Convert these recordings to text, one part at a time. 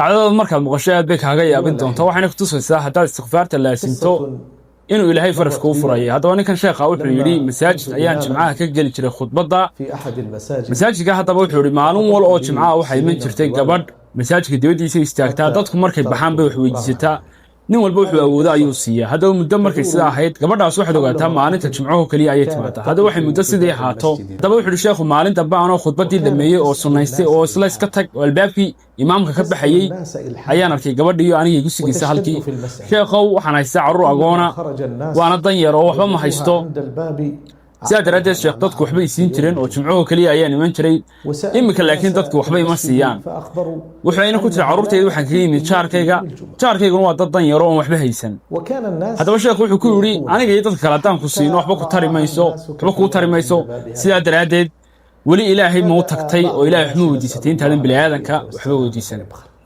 عدد markaad maqashay aad bay kaaga yaabin doonto waxaana ku tusaysaa hadaa istighfaarta la sinto inuu ilaahay farash ku furayo hadaba ninkan sheekha wuxuu yiri masaajid ayaan jimcaha ka gali jiray khudbada masaajidka hadaba wuxuu yiri maalin wal oo jimcaha waxay iman jirtay gabadh masaajidka dibadiisa istaagtaa dadku markay baxaan bay wax weydiisataa nin walba wuxuu awoodo ayuu siiyaa hadaba muddo markay sida ahayd gabadhaas waxay ogaataa maalinta jimcaha kaliya ayay timaadaa hadaba waxay muddo sidii haato hadaba wuxuu sheekhu maalin dambe aan khudbadii dhameeyay oo sunaystay oo isla iska tag albaabkii imaamka ka baxayay ayaan arkay gabadhiyo aniga igu sigaysa halkii sheekhow waxaan haystaa carruur agoona waana dan yar oo waxba ma haysto سيادة الشيخ dadku waxba isiin jireen oo jimcuhu kaliya ayaan iman jiray imika laakiin dadku waxba ima siiyaan waxayna ku jira carruurtayda waxaan ka yimid jaarkayguna waa dad dan yar oo waxba haysan hadaba sheekhu wuxuu ku yiri aniga iyo dadka kale hadaan ku siino waxba ku tari mayso sidaa daraadeed wali ilaahay ma u tagtay oo ilaahay waxma weydiisatay intaadan bilaadanka waxba weydiisan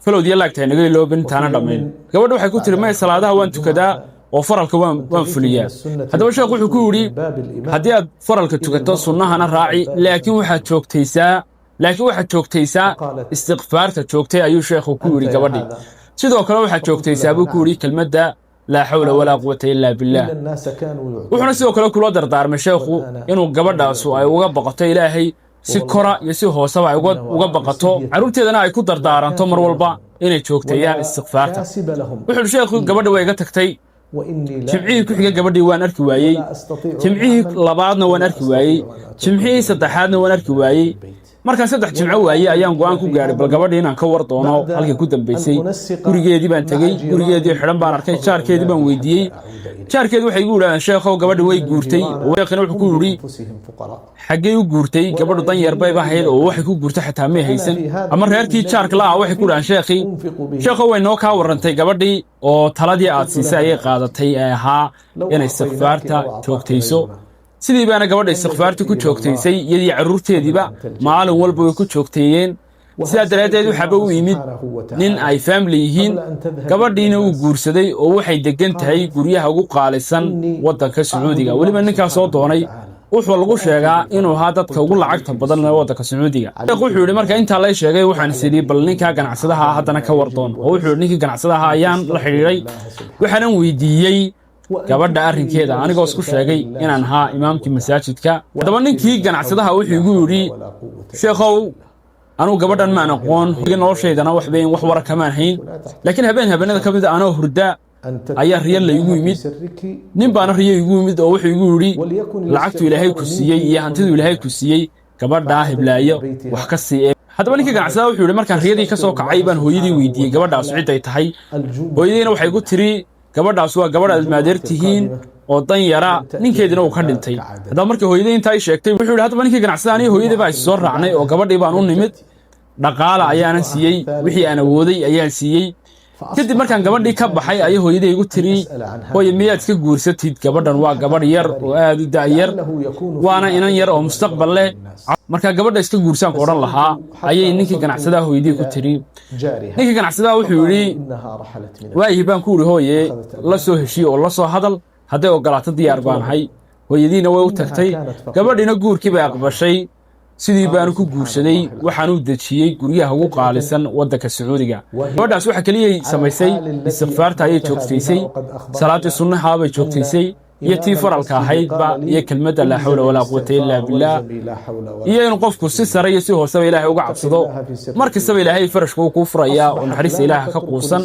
falowdiya laagtay naga ilooban taana dhameyn gabadhu waxay ku tiri ma salaadaha waan tukadaa oo faralka waan fuliyaa hadaba sheekhu wuxuu ku yiri hadii aad faralka tukato sunnahana raaci laakiin waxaad joogtaysaa istighfaarta joogtay ayuu sheekhu ku yiri gabadhi sidoo kale waxaad joogtaysaa buu ku yiri kelmadda la hawla wala quwwata illa billah wuxuuna sidoo kale kula dardaarmay sheekhu inuu gabadhaas ay uga baqato ilaahay si kora iyo si hoosaba ay uga baqato carruurteedana ay ku dardaaranto mar walba inay joogtayaan istighfaarta wuxuu sheekhu gabadha way iga tagtay جمعيه كحجة قبل وان أركواي جمعيه لبعضنا وان أركواي جمعيه سدحادنا وان أركواي مركز سدح جمعه ويا أيام قوان كوجاري بالقبل هنا كورطونا هالك كودم بيسي كوريجي دي بان تجي كوريجي دي حرام بان أركي شار كده بان ويدي شار كده وحيقول أنا شيخ وقبل وي جورتي ويقنع حكوري حاجة وجورتي قبل طن يربي بحيل وحكوا جورتي حتى ما هيسن أمر هيركي شار كلا وحكوا عن شيخي شيخ هو إنه كورنتي قبل دي أو ثلاثة أساسية قاعدتي ها يعني استغفارته توقتيسو sidii baana gabadha istighfaarta ku joogtaysay iyadii carruurteediba maalin walba way ku joogteeyeen sidaa daraadeed waxba u yimid nin ay family yihiin gabadhiina uu guursaday oo waxay degan tahay guryaha ugu qaalisan wadanka Sacuudiga waliba ninkaas soo doonay wuxuu lagu sheegaa inuu haa dadka ugu lacagta badan ee wadanka Sacuudiga wuxuu yiri marka inta la sheegay waxaan sidii bal ninka ganacsadaha haddana ka wardoon oo wuxuu ninkii ganacsadaha ayaan la xiriiray waxaan weydiiyay gabadha arrinkeeda anigoo isku sheegay inaan haa imaamkii masaajidka hadaba ninkii ganacsadaha wuxuu igu yiri sheekhow anu gabadhan ma aqoon nolosheedana wax war kama hayn laakiin habeenada kamid ah anoo hurda ayaa riyal igu yimid nin baana riyay igu yimid oo wuxuu igu yiri lacagtu ilaahay ku siiyay iyo hantidu ilaahay ku siiyay gabadha hiblaayo wax ka siiyay hadaba ninkii ganacsadaha wuxuu yiri markaan riyadii ka soo kacay baan hooyadii weydiiyay gabadhaas cid ay tahay hooyadiina waxay ku tiri gabadhaas waa gabadh aad maadeertihiin oo dan yara ninkeedina uu ka dhintay hadaba markii hooyadii inta ay sheegtay wuxuu yiri hadaba ninkii ganacsadaha iyo hooyadii baa soo raacnay oo gabadhii baan u nimid dhaqaale ayaan siiyay wixii aan awooday ayaan siiyay kadib markaan gabadhii ka baxay ay hooyadii igu tiri hooyo miyaad ka guursatid gabadhan waa gabadh yar oo aad u daayar waana inan yar oo mustaqbal leh marka gabadha iska guursan ku oran lahaa ayay ninkii ganacsadaha hooyadii ku tiri ninkii ganacsadaha wuxuu yiri waayii baan ku yiri hooye la soo heshiyo oo la soo hadal haday ogolaato diyaar baan hay hooyadiina way u tagtay gabadhina guurkii bay aqbashay sidii baan ku guursaday waxaan u dajiyay guryaha ugu qaalisan wadanka Sacuudiga gabadhaas waxa kaliya samaysay istighfaarta ay joogtaysay salaada sunnaha bay joogtaysay iyo tii faralka ahaydba iyo kelmadda la hawla wala quwwata illa billah iyo in qofku si sare iyo si hoose ilaahay uga cabsado markasta ilaahay farashku ku furaya oo naxariis ilaahay ka quusan